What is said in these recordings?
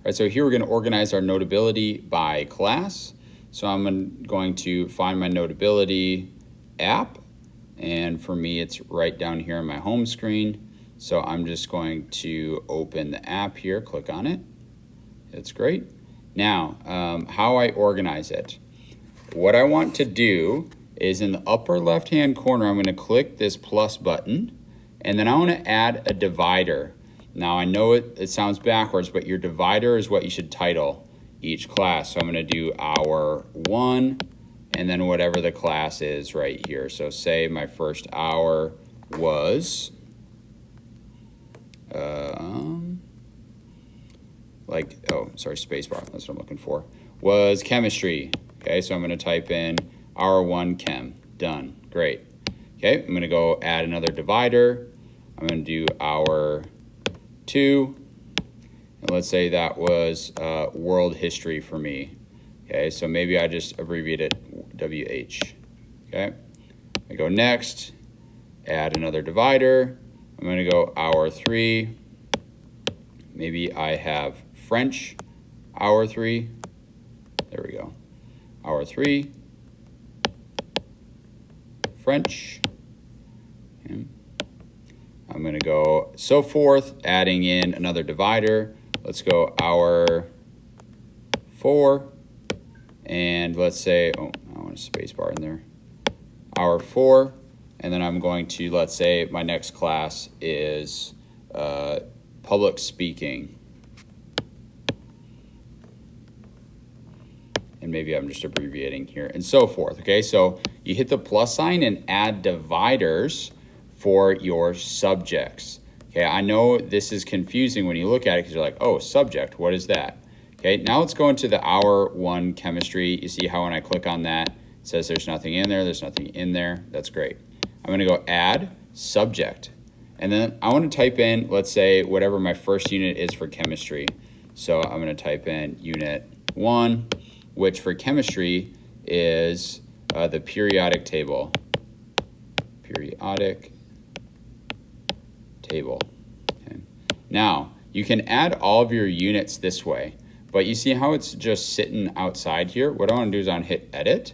right, so here we're going to organize our Notability by class. So I'm going to find my Notability app, and for me it's right down here on my home screen. So I'm just going to open the app here, click on it. It's great. Now, how I organize it. What I want to do is in the upper left-hand corner, I'm going to click this plus button, and then I want to add a divider. Now, I know it sounds backwards, but your divider is what you should title each class. So I'm going to do hour 1, and then whatever the class is right here. So say my first hour was spacebar, that's what I'm looking for, was chemistry. Okay, so I'm going to type in hour 1 chem. Done. Great. Okay, I'm going to go add another divider. I'm going to do hour 2. And let's say that was world history for me. Okay, so maybe I just abbreviate it WH. Okay, I go next, add another divider. I'm going to go hour 3. Maybe I have French, hour 3. There we go. Hour 3. French. Okay. I'm going to go so forth, adding in another divider. Let's go hour 4. And let's say, oh, I want a space bar in there. Hour 4. And then I'm going to, let's say my next class is public speaking. And maybe I'm just abbreviating here, and so forth. Okay, so you hit the plus sign and add dividers for your subjects. Okay, I know this is confusing when you look at it because you're like, oh, subject, what is that? Okay, now let's go into the hour 1 chemistry. You see how when I click on that, it says there's nothing in there, there's nothing in there. That's great. I'm going to go add subject. And then I want to type in, let's say, whatever my first unit is for chemistry. So I'm going to type in unit 1, which for chemistry is the periodic table. Periodic table. Okay. Now, you can add all of your units this way, but you see how it's just sitting outside here? What I want to do is I want to hit edit,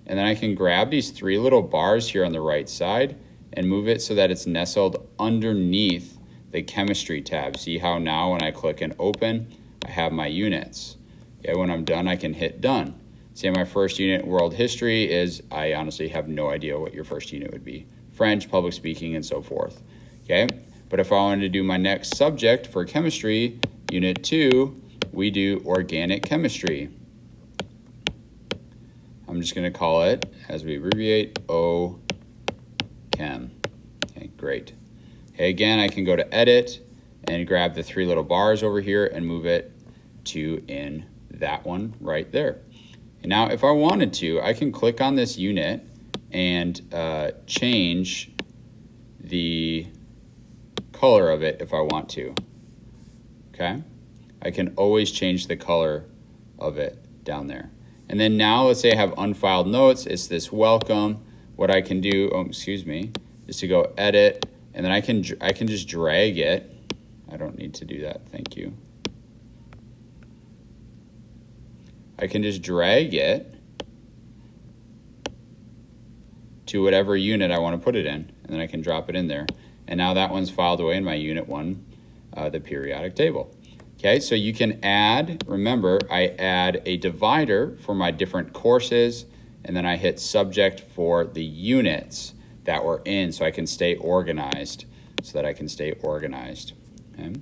and then I can grab these 3 little bars here on the right side and move it so that it's nestled underneath the chemistry tab. See how now when I click and open, I have my units. Okay, when I'm done, I can hit done. See, my first unit, world history, is, I honestly have no idea what your first unit would be. French, public speaking, and so forth. Okay, but if I wanted to do my next subject for chemistry, unit 2, we do organic chemistry. I'm just going to call it, as we abbreviate, O-Chem. Okay, great. Okay, again, I can go to edit and grab the 3 little bars over here and move it to in that one right there. And now if I wanted to, I can click on this unit and change the color of it if I want to. Okay, I can always change the color of it down there. And then now let's say I have unfiled notes. It's this welcome. What I can do, is to go edit, and then I can just drag it. I don't need to do that, thank you. I can just drag it to whatever unit I want to put it in, and then I can drop it in there. And now that one's filed away in my unit 1, the periodic table. Okay, so you can add, remember, I add a divider for my different courses, and then I hit subject for the units that we're in so I can stay organized, Okay?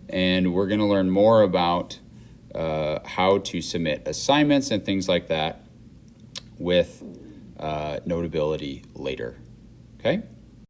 And we're going to learn more about how to submit assignments and things like that with Notability later. Okay?